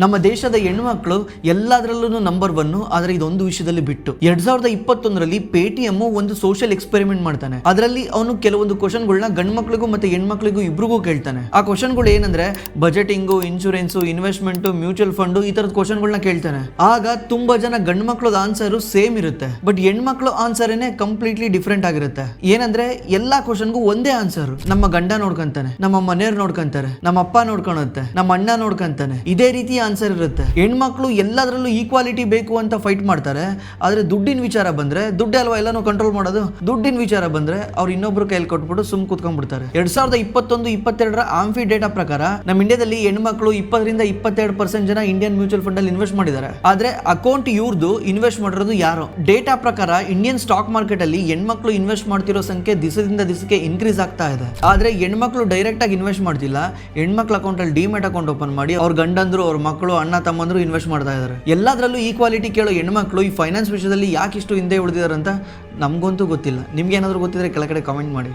ನಮ್ಮ ದೇಶದ ಹೆಣ್ಮಕ್ಳು ಎಲ್ಲದರಲ್ಲೂ ನಂಬರ್ ಒನ್. ಆದ್ರೆ ಇದೊಂದು ವಿಷಯದಲ್ಲಿ ಬಿಟ್ಟು 2021ರಲ್ಲಿ ಪೇಟಿಎಂ ಒಂದು ಸೋಷಿಯಲ್ ಎಕ್ಸ್ಪೆರಿಮೆಂಟ್ ಮಾಡ್ತಾನೆ. ಅದರಲ್ಲಿ ಅವನು ಕೆಲವೊಂದು ಕ್ವಶನ್ಗಳನ್ನ ಗಂಡು ಮಕ್ಳಿಗೂ ಮತ್ತೆ ಹೆಣ್ಮಕ್ಳಿಗೂ ಇಬ್ರಿಗೂ ಕೇಳ್ತಾನೆ. ಆ ಕ್ವಶನ್ಗಳು ಏನಂದ್ರೆ ಬಜೆಟಿಂಗು, ಇನ್ಶೂರೆನ್ಸ್, ಇನ್ವೆಸ್ಟ್ಮೆಂಟ್, ಮ್ಯೂಚುವಲ್ ಫಂಡ್, ಈ ತರದ ಕ್ವಶನ್ಗಳನ್ನ ಕೇಳ್ತಾನೆ. ಆಗ ತುಂಬಾ ಜನ ಗಂಡು ಮಕ್ಳದ ಆನ್ಸರ್ ಸೇಮ್ ಇರುತ್ತೆ, ಬಟ್ ಹೆಣ್ಮಕ್ಳು ಆನ್ಸರ್ ಕಂಪ್ಲೀಟ್ಲಿ ಡಿಫ್ರೆಂಟ್ ಆಗಿರುತ್ತೆ. ಏನಂದ್ರೆ ಎಲ್ಲಾ ಕ್ವಶನ್ಗೂ ಒಂದೇ ಆನ್ಸರ್. ನಮ್ಮ ಗಂಡ ನೋಡ್ಕೊಂತಾನೆ, ನಮ್ಮ ಮನೆಯವ್ರು ನೋಡ್ಕೊಂತಾರೆ, ನಮ್ಮ ಅಪ್ಪ ನೋಡ್ಕೊಳುತ್ತೆ, ನಮ್ಮ ಅಣ್ಣ ನೋಡ್ಕೊಂತಾನೆ. ಇದೇ ರೀತಿ ಆನ್ಸರ್ ಇರುತ್ತೆ. ಹೆಣ್ಮಕ್ಳು ಎಲ್ಲದರಲ್ಲೂ ಈಕ್ವಾಲಿಟಿ ಬೇಕು ಅಂತ ಫೈಟ್ ಮಾಡ್ತಾರೆ. ಆದ್ರೆ ದುಡ್ಡಿನ ವಿಚಾರ ಬಂದ್ರೆ, ದುಡ್ಡು ಅಲ್ವಾ ಎಲ್ಲಾನು ಕಂಟ್ರೋಲ್ ಮಾಡೋದು. ದುಡ್ಡಿನ ವಿಚಾರ ಬಂದ್ರೆ ಅವ್ರು ಇನ್ನೊಬ್ರು ಕೈಯಲ್ಲಿ ಕೊಟ್ಬಿಟ್ಟು ಸುಮ್ ಕೂತ್ಕೊಂಡ್ಬಿಡ್ತಾರೆ. 2021-22ರ ಆಂಫಿ ಡೇಟಾ ಪ್ರಕಾರ ನಮ್ಮ ಇಂಡಿಯಾದಲ್ಲಿ ಹೆಣ್ಮಕ್ಳು 20-22% ಜನ ಇಂಡಿಯನ್ ಮ್ಯೂಚುವಲ್ ಫಂಡ್ ಅಲ್ಲಿ ಇನ್ವೆಸ್ಟ್ ಮಾಡಿದ್ದಾರೆ. ಆದ್ರೆ ಅಕೌಂಟ್ ಇವ್ರದ್ದು ಇನ್ವೆಸ್ಟ್ ಮಾಡಿರೋದು ಯಾರು? ಡೇಟಾ ಪ್ರಕಾರ ಇಂಡಿಯನ್ ಸ್ಟಾಕ್ ಮಾರ್ಕೆಟ್ ಅಲ್ಲಿ ಹೆಣ್ಮಕ್ಳು ಇನ್ವೆಸ್ಟ್ ಮಾಡ್ತಿರೋ ಸಂಖ್ಯೆ ದಿಸದಿಂದ ದಿಸಕ್ಕೆ ಇನ್ಕ್ರೀಸ್ ಆಗ್ತಾ ಇದೆ. ಆದ್ರೆ ಹೆಣ್ಮಕ್ಳು ಡೈರೆಕ್ಟ್ ಆಗಿ ಇನ್ವೆಸ್ಟ್ ಮಾಡ್ತಿಲ್ಲ. ಹೆಣ್ಮಕ್ಳ ಅಕೌಂಟ್ ಅಲ್ಲಿ ಡಿಮ್ಯಾಟ್ ಅಕೌಂಟ್ ಓಪನ್ ಮಾಡಿ ಅವ್ರ ಗಂಡಂದ್ರು, ಅವ್ರ ಮಕ್ಕಳು, ಅಣ್ಣ ತಮ್ಮಂದ್ರು ಇನ್ವೆಸ್ಟ್ ಮಾಡ್ತಾ ಇದ್ದಾರೆ. ಎಲ್ಲದರಲ್ಲೂ ಈಕ್ವಾಲಿಟಿ ಕೇಳೋ ಹೆಣ್ಮಕ್ಳು ಈ ಫೈನಾನ್ಸ್ ವಿಷಯದಲ್ಲಿ ಯಾಕೆ ಇಷ್ಟು ಹಿಂದೆ ಉಳಿದಿದ್ದಾರೆ ಅಂತ ನಮಗಂತೂ ಗೊತ್ತಿಲ್ಲ. ನಿಮ್ಗೆ ಏನಾದರೂ ಗೊತ್ತಿದ್ರೆ ಕೆಳಗಡೆ ಕಾಮೆಂಟ್ ಮಾಡಿ.